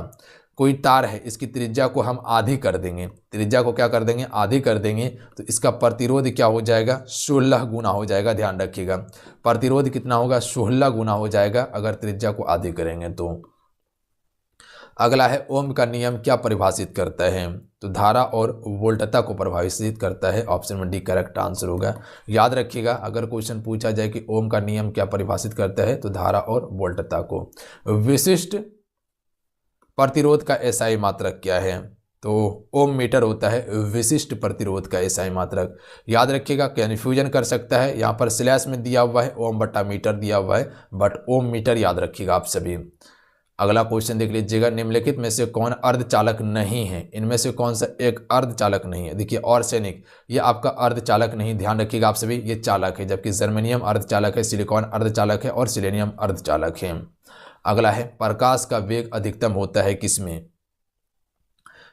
कोई तार है, इसकी त्रिज्या को हम आधी कर देंगे, त्रिज्या को क्या कर देंगे? आधी कर देंगे, तो इसका प्रतिरोध क्या हो जाएगा? 16 गुना हो जाएगा। ध्यान रखिएगा, प्रतिरोध कितना होगा? 16 गुना हो जाएगा अगर त्रिज्या को आधी करेंगे तो। अगला है, ओम का नियम क्या परिभाषित करता है? तो धारा और वोल्टता को परिभाषित करता है। ऑप्शन में डी करेक्ट आंसर होगा। याद रखिएगा, अगर क्वेश्चन पूछा जाए कि ओम का नियम क्या परिभाषित करता है, तो धारा और वोल्टता को। विशिष्ट प्रतिरोध का एसआई मात्रक क्या है? तो ओम मीटर होता है विशिष्ट प्रतिरोध का एसआई मात्रक। याद रखिएगा, कन्फ्यूजन कर सकता है, यहाँ पर स्लैश में दिया हुआ है ओम बटा मीटर दिया हुआ है, बट ओम मीटर याद रखिएगा आप सभी। अगला क्वेश्चन देख लीजिएगा, निम्नलिखित में से कौन अर्धचालक नहीं है? इनमें से कौन सा एक अर्धचालक नहीं है? देखिए, आर्सेनिक ये आपका अर्धचालक नहीं, ध्यान रखिएगा आप सभी, ये चालक है, जबकि जर्मेनियम अर्धचालक है, सिलिकॉन अर्धचालक है और सिलेनियम अर्धचालक है। अगला है, प्रकाश का वेग अधिकतम होता है किसमें?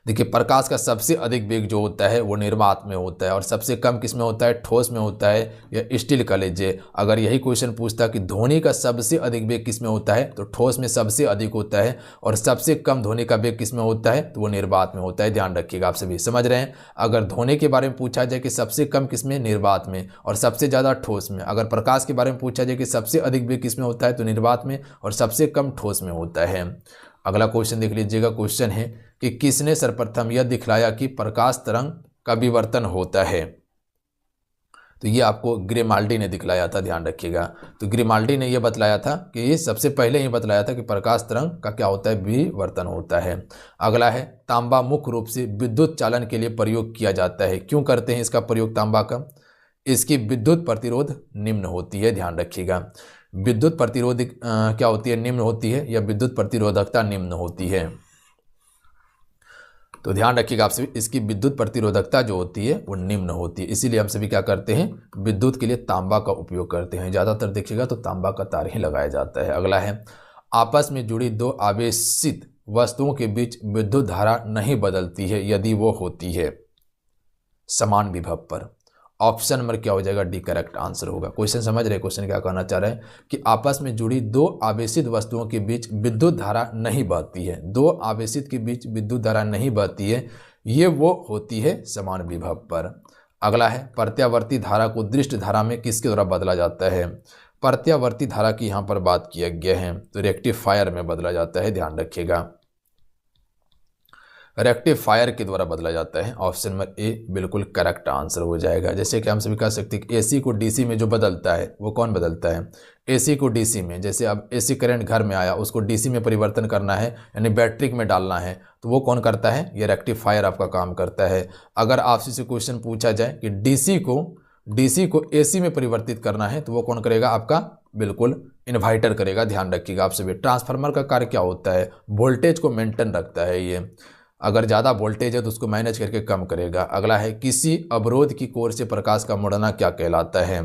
देखिए, प्रकाश का सबसे अधिक वेग जो होता है वो निर्वात में होता है, और सबसे कम किस में होता है? ठोस में होता है या स्टील कलेजे। अगर यही क्वेश्चन पूछता कि ध्वनि का सबसे अधिक वेग किस में होता है, तो ठोस में सबसे अधिक होता है, और सबसे कम ध्वनि का वेग किस में होता है? तो वो निर्वात में होता है। ध्यान रखिएगा आप सभी, समझ रहे हैं। अगर ध्वनि के बारे में पूछा जाए कि सबसे कम किस में? निर्वात में, और सबसे ज़्यादा ठोस में। अगर प्रकाश के बारे में पूछा जाए कि सबसे अधिक वेग किस में होता है, तो निर्वात में, और सबसे कम ठोस में होता है। अगला क्वेश्चन देख लीजिएगा, क्वेश्चन है कि किसने सर्वप्रथम यह दिखलाया कि प्रकाश तरंग का विवर्तन होता है? तो ये आपको ग्रिमाल्डी ने दिखलाया था। ध्यान रखिएगा, तो ग्रिमाल्डी ने यह बतलाया था कि ये सबसे पहले ही बतलाया था कि प्रकाश तरंग का क्या होता है? विवर्तन होता है। अगला है, तांबा मुख्य रूप से विद्युत चालन के लिए प्रयोग किया जाता है, क्यों करते हैं इसका प्रयोग तांबा का? इसकी विद्युत प्रतिरोध निम्न होती है। ध्यान रखिएगा, विद्युत प्रतिरोध क्या होती है? निम्न होती है, या विद्युत प्रतिरोधकता निम्न होती है। तो ध्यान रखिएगा आप सभी, इसकी विद्युत प्रतिरोधकता जो होती है वो निम्न होती है, इसीलिए हम सभी क्या करते हैं? विद्युत के लिए तांबा का उपयोग करते हैं। ज़्यादातर देखिएगा तो तांबा का तार ही लगाया जाता है। अगला है, आपस में जुड़ी दो आवेशित वस्तुओं के बीच विद्युत धारा नहीं बदलती है यदि वो होती है समान विभव पर। ऑप्शन नंबर क्या हो जाएगा? डी करेक्ट आंसर होगा। क्वेश्चन समझ रहे, क्वेश्चन क्या कहना चाह रहे हैं कि आपस में जुड़ी दो आवेशित वस्तुओं के बीच विद्युत धारा नहीं बहती है, दो आवेशित के बीच विद्युत धारा नहीं बहती है, ये वो होती है समान विभव पर। अगला है, प्रत्यावर्ती धारा को दृष्ट धारा में किसके द्वारा बदला जाता है? प्रत्यावर्ती धारा की यहाँ पर बात किया गया है, तो रेक्टिफायर में बदला जाता है। ध्यान रखिएगा, रेक्टिफायर के द्वारा बदला जाता है। ऑप्शन नंबर ए बिल्कुल करेक्ट आंसर हो जाएगा। जैसे कि हम सभी कह सकते हैं कि एसी को डीसी में जो बदलता है वो कौन बदलता है? एसी को डीसी में। जैसे अब एसी करंट घर में आया, उसको डीसी में परिवर्तन करना है, यानी बैटरी में डालना है, तो वो कौन करता है? ये रेक्टिफायर आपका काम करता है। अगर आपसे से क्वेश्चन पूछा जाए कि डीसी को एसी में परिवर्तित करना है, तो वो कौन करेगा? आपका बिल्कुल इन्वर्टर करेगा। ध्यान रखिएगा आप सभी। ट्रांसफार्मर का कार्य क्या होता है? वोल्टेज को मेंटेन रखता है ये, अगर ज़्यादा वोल्टेज है तो उसको मैनेज करके कम करेगा। अगला है, किसी अवरोध की कोर से प्रकाश का मुड़ना क्या कहलाता है?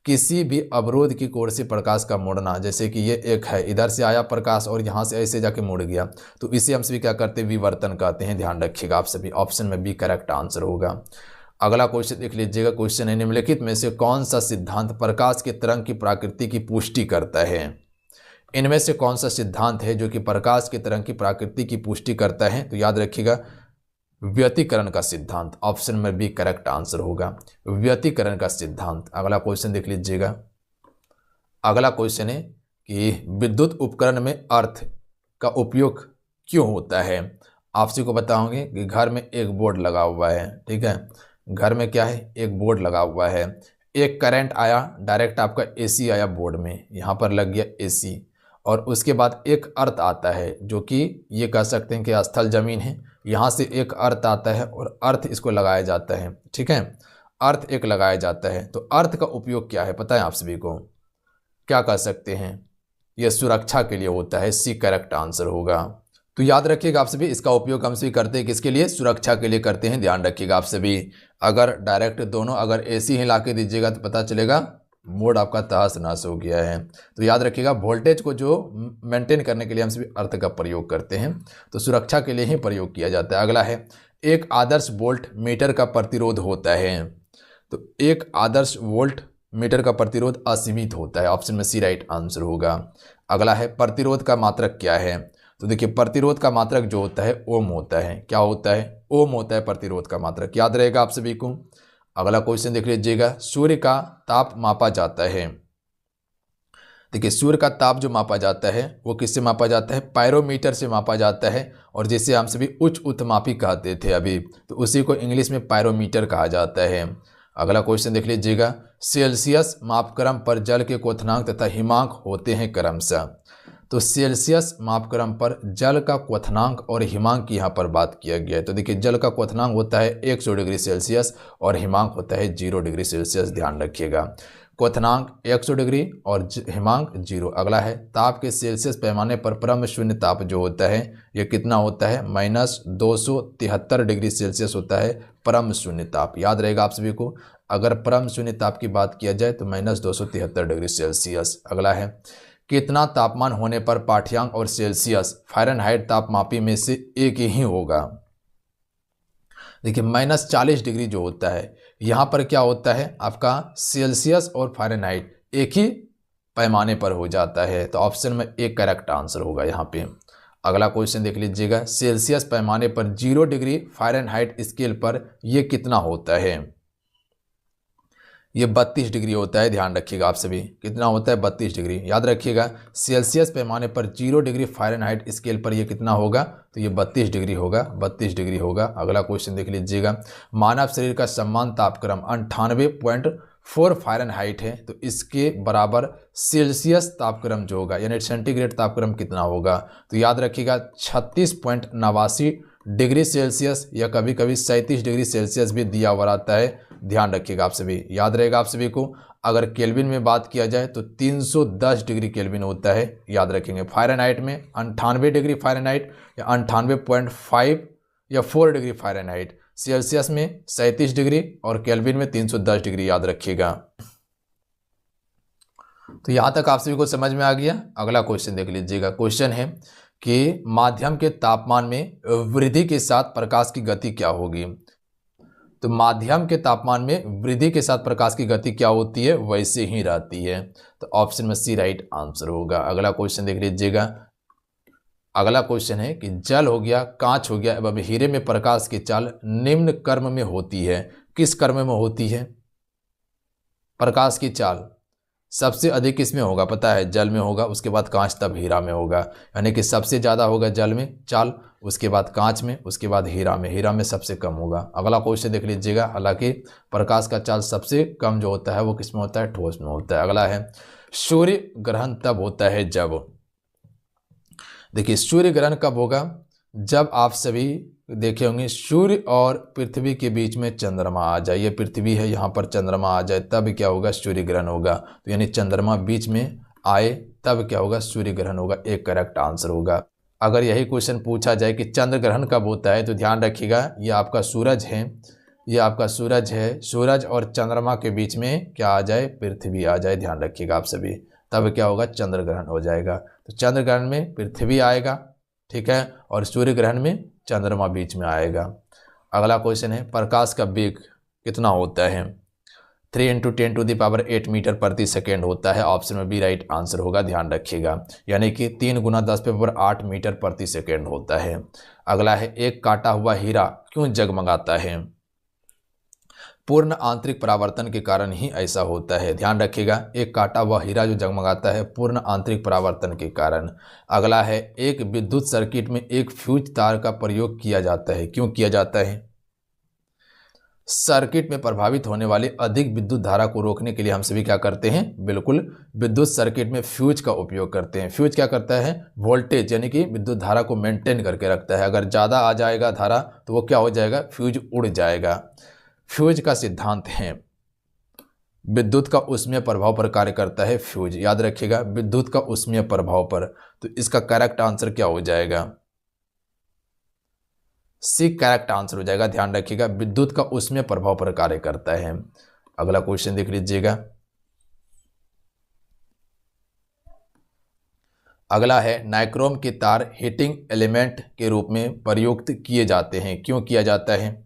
किसी भी अवरोध की कोर से प्रकाश का मुड़ना, जैसे कि ये एक है, इधर से आया प्रकाश और यहाँ से ऐसे जाके मुड़ गया, तो इसे हम सभी क्या करते हैं? विवर्तन कहते हैं। ध्यान रखिएगा आप सभी, ऑप्शन में बी करेक्ट आंसर होगा। अगला क्वेश्चन देख लीजिएगा, क्वेश्चन है, निम्नलिखित में से कौन सा सिद्धांत प्रकाश के तरंग की प्रकृति की पुष्टि करता है? इनमें से कौन सा सिद्धांत है जो कि प्रकाश की तरंग की प्रकृति की पुष्टि करता है? तो याद रखिएगा, व्यतिकरण का सिद्धांत। ऑप्शन में बी करेक्ट आंसर होगा, व्यतिकरण का सिद्धांत। अगला क्वेश्चन देख लीजिएगा, अगला क्वेश्चन है कि विद्युत उपकरण में अर्थ का उपयोग क्यों होता है? आपसे को बताओगे कि घर में एक बोर्ड लगा हुआ है, ठीक है, घर में क्या है? एक बोर्ड लगा हुआ है, एक करंट आया, डायरेक्ट आपका एसी आया बोर्ड में, यहाँ पर लग गया एसी, और उसके बाद एक अर्थ आता है जो कि ये कह सकते हैं कि स्थल जमीन है, यहाँ से एक अर्थ आता है और अर्थ इसको लगाया जाता है, ठीक है। अर्थ एक लगाया जाता है। तो अर्थ का उपयोग क्या है पता है आप सभी को? क्या कह सकते हैं? यह सुरक्षा के लिए होता है। सी करेक्ट आंसर होगा। तो याद रखिएगा आप सभी, इसका उपयोग हम सभी करते हैं किसके लिए? सुरक्षा के लिए करते हैं। ध्यान रखिएगा आप सभी। अगर डायरेक्ट दोनों अगर एसी ही ला के दीजिएगा तो पता चलेगा मोड आपका तहस नहस हो गया है। तो याद रखिएगा वोल्टेज को जो मेंटेन करने के लिए हम सभी अर्थ का प्रयोग करते हैं, तो सुरक्षा के लिए ही प्रयोग किया जाता है। अगला है, एक आदर्श वोल्ट मीटर का प्रतिरोध होता है। तो एक आदर्श वोल्ट मीटर का प्रतिरोध असीमित होता है। ऑप्शन में सी राइट आंसर होगा। अगला है, प्रतिरोध का मात्रक क्या है? तो देखिए प्रतिरोध का मात्रक जो होता है ओम होता है। क्या होता है? ओम होता है प्रतिरोध का मात्रक। याद रहेगा आप सभी को। अगला क्वेश्चन देख लीजिएगा, सूर्य का ताप मापा जाता है। देखिए सूर्य का ताप जो मापा जाता है वो किससे मापा जाता है? पायरोमीटर से मापा जाता है। और जिसे हम सभी उच्च उत्मापी कहते थे अभी, तो उसी को इंग्लिश में पायरोमीटर कहा जाता है। अगला क्वेश्चन देख लीजिएगा, सेल्सियस मापक्रम पर जल के क्वथनांक तथा हिमांक होते हैं क्रमशः। तो सेल्सियस मापक्रम पर जल का क्वथनांक और हिमांक की यहाँ पर बात किया गया है। तो देखिए जल का क्वथनांक होता है 100 डिग्री सेल्सियस और हिमांक होता है 0 डिग्री सेल्सियस। ध्यान रखिएगा, क्वथनांक 100 डिग्री और हिमांक 0। अगला है, ताप के सेल्सियस पैमाने पर परम शून्य ताप जो होता है यह कितना होता है? -273 डिग्री सेल्सियस होता है परम शून्य ताप। याद रहेगा आप सभी को, अगर परम शून्य ताप की बात किया जाए तो -273 डिग्री सेल्सियस। अगला है, कितना तापमान होने पर पाठ्यांक और सेल्सियस फ़ारेनहाइट तापमापी में से एक ही होगा? देखिए -40 डिग्री जो होता है यहाँ पर क्या होता है आपका? सेल्सियस और फ़ारेनहाइट एक ही पैमाने पर हो जाता है। तो ऑप्शन में एक करेक्ट आंसर होगा यहाँ पे। अगला क्वेश्चन देख लीजिएगा, सेल्सियस पैमाने पर 0 डिग्री फ़ारेनहाइट स्केल पर यह कितना होता है? ये 32 डिग्री होता है। ध्यान रखिएगा आप सभी, कितना होता है? 32 डिग्री। याद रखिएगा सेल्सियस पैमाने पर 0 डिग्री फ़ारेनहाइट स्केल पर ये कितना होगा? तो ये 32 डिग्री होगा। 32 डिग्री होगा। अगला क्वेश्चन देख लीजिएगा, मानव शरीर का समान तापक्रम 98.4 फ़ारेनहाइट है। तो इसके बराबर सेल्सियस तापक्रम जो होगा यानी सेंटीग्रेड तापक्रम कितना होगा? तो याद रखिएगा 36.89 डिग्री सेल्सियस या कभी कभी 37 डिग्री सेल्सियस भी दिया हुआ रहता है। ध्यान रखिएगा आप सभी। याद रहेगा आप सभी को, अगर केल्विन में बात किया जाए तो 310 डिग्री केल्विन होता है। याद रखेंगे फ़ारेनहाइट में 98 डिग्री फ़ारेनहाइट या 98.5 या 4 डिग्री फ़ारेनहाइट, सेल्सियस में 37 डिग्री और केल्विन में 310 डिग्री। याद रखिएगा। तो यहाँ तक आप सभी को समझ में आ गया। अगला क्वेश्चन देख लीजिएगा। क्वेश्चन है कि माध्यम के तापमान में वृद्धि के साथ प्रकाश की गति क्या होगी? तो माध्यम के तापमान में वृद्धि के साथ प्रकाश की गति क्या होती है? वैसे ही रहती है। तो ऑप्शन में सी राइट आंसर होगा। अगला क्वेश्चन देख लीजिएगा। अगला क्वेश्चन है कि जल हो गया, कांच हो गया एवं हीरे में प्रकाश की चाल निम्न क्रम में होती है। किस क्रम में होती है प्रकाश की चाल? सबसे अधिक किसमें होगा पता है? जल में होगा, उसके बाद कांच, तब हीरा में होगा। यानी कि सबसे ज़्यादा होगा जल में चाल, उसके बाद कांच में, उसके बाद हीरा में। हीरा में सबसे कम होगा। अगला क्वेश्चन देख लीजिएगा। हालांकि प्रकाश का चाल सबसे कम जो होता है वो किस में होता है? ठोस में होता है। अगला है, सूर्य ग्रहण तब होता है जब। देखिए सूर्य ग्रहण कब होगा? जब आप सभी देखे होंगे सूर्य और पृथ्वी के बीच में चंद्रमा आ जाए। ये पृथ्वी है, यहाँ पर चंद्रमा आ जाए, तब क्या होगा? सूर्य ग्रहण होगा। तो यानी चंद्रमा बीच में आए तब क्या होगा? सूर्य ग्रहण होगा। एक करेक्ट आंसर होगा। अगर यही क्वेश्चन पूछा जाए कि चंद्र ग्रहण कब होता है, तो ध्यान रखिएगा ये आपका सूरज है, ये आपका सूरज है, सूरज और चंद्रमा के बीच में क्या आ जाए? पृथ्वी आ जाए। ध्यान रखिएगा आप सभी, तब क्या होगा? चंद्र ग्रहण हो जाएगा। तो चंद्र ग्रहण में पृथ्वी आएगा, ठीक है, और सूर्य ग्रहण में चंद्रमा बीच में आएगा। अगला क्वेश्चन है, प्रकाश का वेग कितना होता है? 3 × 10⁸ मीटर प्रति सेकेंड होता है। ऑप्शन में बी राइट आंसर होगा। ध्यान रखिएगा, यानी कि 3 × 10⁸ मीटर प्रति सेकेंड होता है। अगला है, एक काटा हुआ हीरा क्यों जगमगाता है? पूर्ण आंतरिक परावर्तन के कारण ही ऐसा होता है। ध्यान रखिएगा, एक काटा हुआ हीरा जो जगमगाता है पूर्ण आंतरिक परावर्तन के कारण। अगला है, एक विद्युत सर्किट में एक फ्यूज तार का प्रयोग किया जाता है। क्यों किया जाता है? सर्किट में प्रभावित होने वाली अधिक विद्युत धारा को रोकने के लिए हम सभी क्या करते हैं? बिल्कुल विद्युत सर्किट में फ्यूज का उपयोग करते हैं। फ्यूज क्या करता है? वोल्टेज यानी कि विद्युत धारा को मेंटेन करके रखता है। अगर ज़्यादा आ जाएगा धारा तो वो क्या हो जाएगा? फ्यूज उड़ जाएगा। फ्यूज का सिद्धांत है। विद्युत का ऊष्मीय प्रभाव पर कार्य करता है फ्यूज, याद रखिएगा, विद्युत का ऊष्मीय प्रभाव पर। तो इसका करेक्ट आंसर क्या हो जाएगा? सी करेक्ट आंसर हो जाएगा। ध्यान रखिएगा, विद्युत का ऊष्मीय प्रभाव पर कार्य करता है। अगला क्वेश्चन देख लीजिएगा। अगला है, नाइक्रोम के तार हीटिंग एलिमेंट के रूप में प्रयुक्त किए जाते हैं, क्यों किया जाता है?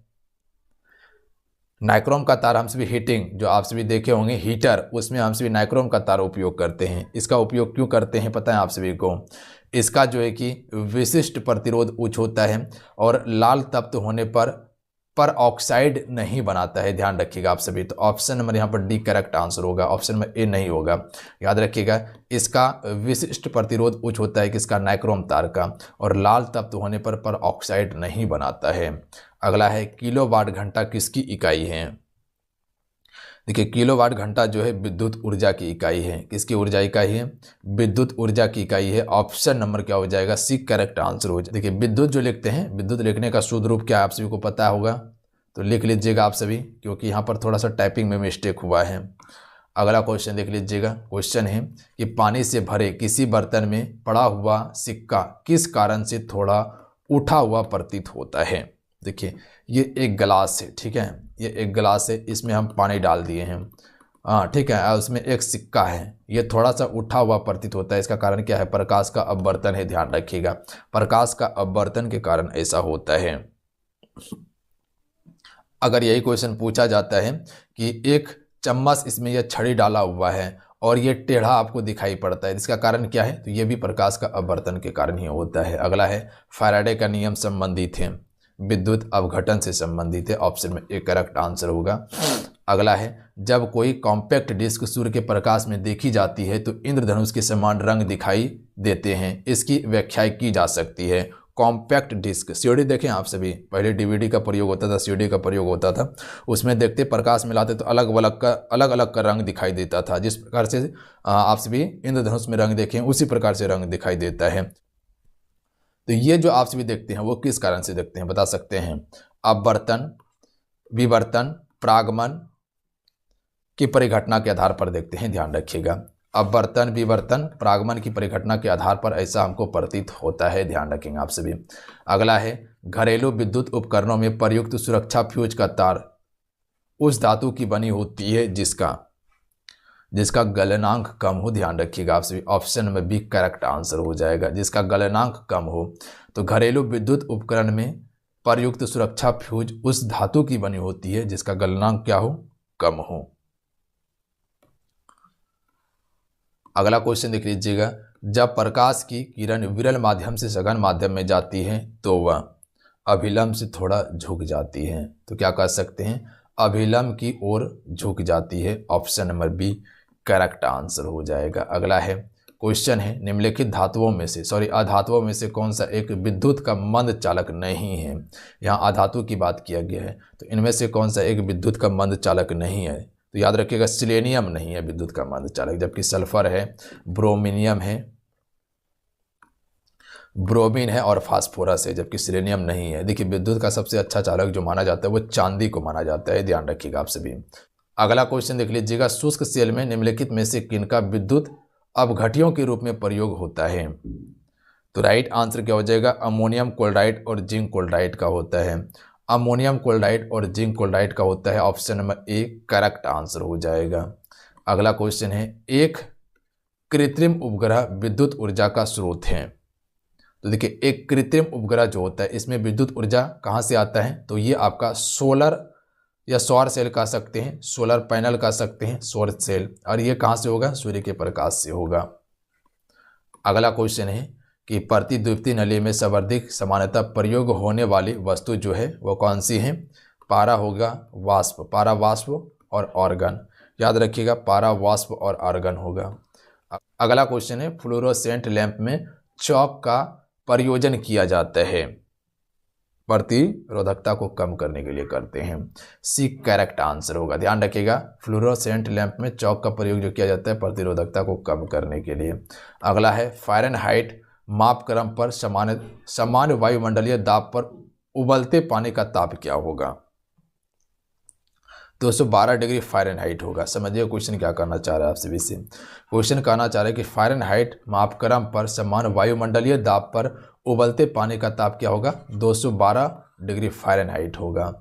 नाइक्रोम का तार हम सभी हीटिंग, जो आप सभी देखे होंगे हीटर, उसमें हम सभी नाइक्रोम का तार उपयोग करते हैं। इसका उपयोग क्यों करते हैं पता है आप सभी को? इसका जो है कि विशिष्ट प्रतिरोध उच्च होता है और लाल तप्त होने पर ऑक्साइड नहीं बनाता है। ध्यान रखिएगा आप सभी। तो ऑप्शन नंबर यहाँ पर डी करेक्ट आंसर होगा, ऑप्शन नंबर ए नहीं होगा। याद रखिएगा, इसका विशिष्ट प्रतिरोध उच्च होता है किसका? नाइक्रोम तार का, और लाल तप्त होने पर ऑक्साइड नहीं बनाता है। अगला है, किलोवाट घंटा किसकी इकाई है? देखिए, किलोवाट घंटा जो है विद्युत ऊर्जा की इकाई है। किसकी ऊर्जा इकाई है? विद्युत ऊर्जा की इकाई है। ऑप्शन नंबर क्या हो जाएगा? सी करेक्ट आंसर हो जाएगा। देखिए, विद्युत जो लिखते हैं, विद्युत लिखने का शुद्ध रूप क्या है आप सभी को पता होगा, तो लिख लीजिएगा आप सभी, क्योंकि यहाँ पर थोड़ा सा टाइपिंग में मिस्टेक हुआ है। अगला क्वेश्चन देख लीजिएगा। क्वेश्चन है कि पानी से भरे किसी बर्तन में पड़ा हुआ सिक्का किस कारण से थोड़ा उठा हुआ प्रतीत होता है? देखिए, ये एक गिलास है, ठीक है, ये एक गिलास है, इसमें हम पानी डाल दिए हैं, हाँ ठीक है, उसमें एक सिक्का है, ये थोड़ा सा उठा हुआ प्रतीत होता है। इसका कारण क्या है? प्रकाश का अपवर्तन है। ध्यान रखिएगा, प्रकाश का अपवर्तन के कारण ऐसा होता है। अगर यही क्वेश्चन पूछा जाता है कि एक चम्मच इसमें यह छड़ी डाला हुआ है और ये टेढ़ा आपको दिखाई पड़ता है, इसका कारण क्या है? तो ये भी प्रकाश का अपवर्तन के कारण ही होता है। अगला है, फैराडे का नियम संबंधित है, विद्युत अपघटन से संबंधित है। ऑप्शन में ए करेक्ट आंसर होगा। अगला है, जब कोई कॉम्पैक्ट डिस्क सूर्य के प्रकाश में देखी जाती है तो इंद्रधनुष के समान रंग दिखाई देते हैं, इसकी व्याख्या की जा सकती है। कॉम्पैक्ट डिस्क, सीडी देखें आप सभी, पहले डीवीडी का प्रयोग होता था, सीडी का प्रयोग होता था, उसमें देखते प्रकाश मिलाते तो अलग अलग का रंग दिखाई देता था। जिस प्रकार से आप सभी इंद्रधनुष में रंग देखें उसी प्रकार से रंग दिखाई देता है। तो ये जो आप सभी देखते हैं वो किस कारण से देखते हैं बता सकते हैं? अपवर्तन, विवर्तन, प्रागमन की परिघटना के आधार पर देखते हैं। ध्यान रखिएगा, अपवर्तन, विवर्तन, प्रागमन की परिघटना के आधार पर ऐसा हमको प्रतीत होता है। ध्यान रखेंगे आप सभी। अगला है, घरेलू विद्युत उपकरणों में प्रयुक्त सुरक्षा फ्यूज का तार उस धातु की बनी होती है जिसका गलनांक कम हो। ध्यान रखिएगा आप सभी, ऑप्शन में बी करेक्ट आंसर हो जाएगा, जिसका गलनांक कम हो। तो घरेलू विद्युत उपकरण में प्रयुक्त सुरक्षा फ्यूज उस धातु की बनी होती है जिसका गलनांक क्या हो? कम हो। अगला क्वेश्चन देख लीजिएगा। जब प्रकाश की किरण विरल माध्यम से सघन माध्यम में जाती है तो वह अभिलंब से थोड़ा झुक जाती है, तो क्या कह सकते हैं? अभिलंब की ओर झुक जाती है। Option number B correct answer हो जाएगा। अगला है, क्वेश्चन है, निम्नलिखित धातुओं में से अधातुओं में से कौन सा एक विद्युत का मंद चालक नहीं है? यहाँ अधातु की बात किया गया है, तो इनमें से कौन सा एक विद्युत का मंद चालक नहीं है? तो याद रखिएगा, सिलेनियम नहीं है विद्युत का मंद चालक, जबकि सल्फर है, ब्रोमिनियम है, ब्रोमीन है और फास्फोरस है, जबकि सिलेनियम नहीं है। देखिए, विद्युत का सबसे अच्छा चालक जो माना जाता है वो चांदी को माना जाता है। ध्यान रखिएगा आप सभी। अगला क्वेश्चन देख लीजिएगा। शुष्क सेल में निम्नलिखित में से किनका विद्युत अपघट्यों के रूप में प्रयोग होता है? तो राइट आंसर क्या हो जाएगा? अमोनियम क्लोराइड और जिंक क्लोराइड का होता है। अमोनियम क्लोराइड और जिंक क्लोराइड का होता है। Option number A correct answer हो जाएगा। अगला क्वेश्चन है, एक कृत्रिम उपग्रह विद्युत ऊर्जा का स्रोत है। तो देखिए, एक कृत्रिम उपग्रह जो होता है इसमें विद्युत ऊर्जा कहाँ से आता है? तो ये आपका सोलर या सौर सेल कह सकते हैं, सोलर पैनल कह सकते हैं, सौर सेल, और ये कहाँ से होगा? सूर्य के प्रकाश से होगा। अगला क्वेश्चन है कि प्रतिद्युति नली में सर्वाधिक सामान्यतः प्रयोग होने वाली वस्तु जो है वो कौन सी है? पारा होगा, वाष्प, पारा वाष्प और आर्गन। याद रखिएगा, पारा वाष्प और आर्गन होगा। अगला क्वेश्चन है, फ्लोरोसेंट लैंप में चौक का प्रयोजन किया जाता है, प्रतिरोधकता को कम करने के लिए करते हैं। सी करेक्ट आंसर होगा। ध्यान रखिएगा, फ्लोरोसेंट लैंप में चौक का प्रयोग जो किया जाता है प्रतिरोधकता को कम करने के लिए। अगला है, फ़ारेनहाइट मापक्रम पर सामान्य वायुमंडलीय दाब पर उबलते पानी का ताप क्या होगा? 212 डिग्री फ़ारेनहाइट होगा। समझिए क्वेश्चन क्या करना चाह रहा है आपसे भी से। क्वेश्चन कहना चाह रहा है कि फ़ारेनहाइट मापक्रम पर समान वायुमंडलीय दाब पर उबलते पानी का ताप क्या होगा? 212 डिग्री फ़ारेनहाइट होगा।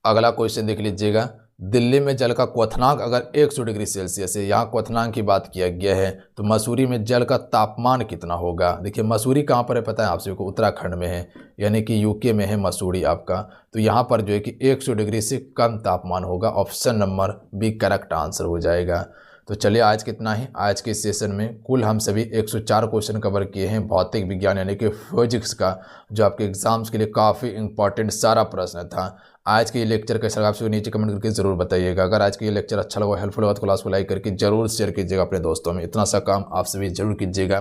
अगला क्वेश्चन देख लीजिएगा, दिल्ली में जल का क्वथनांक अगर 100 डिग्री सेल्सियस है, यहाँ क्वथनांक की बात किया गया है, तो मसूरी में जल का तापमान कितना होगा? देखिए मसूरी कहाँ पर है पता है आप सभी को? उत्तराखंड में है, यानी कि यूके में है मसूरी आपका। तो यहाँ पर जो है कि 100 डिग्री से कम तापमान होगा। Option number B correct answer हो जाएगा। तो चलिए आज कितना है, आज के सेशन में कुल हम सभी 104 क्वेश्चन कवर किए हैं भौतिक विज्ञान यानी कि फिजिक्स का, जो आपके एग्जाम्स के लिए काफ़ी इंपॉर्टेंट सारा प्रश्न था। आज के ये लेक्चर कैसा लगा आपसे नीचे कमेंट करके जरूर बताइएगा। अगर आज के ये लेक्चर अच्छा लगा, हेल्पफुल लगा तो क्लास को लाइक करके जरूर शेयर कीजिएगा अपने दोस्तों में। इतना सा काम आप सभी जरूर कीजिएगा।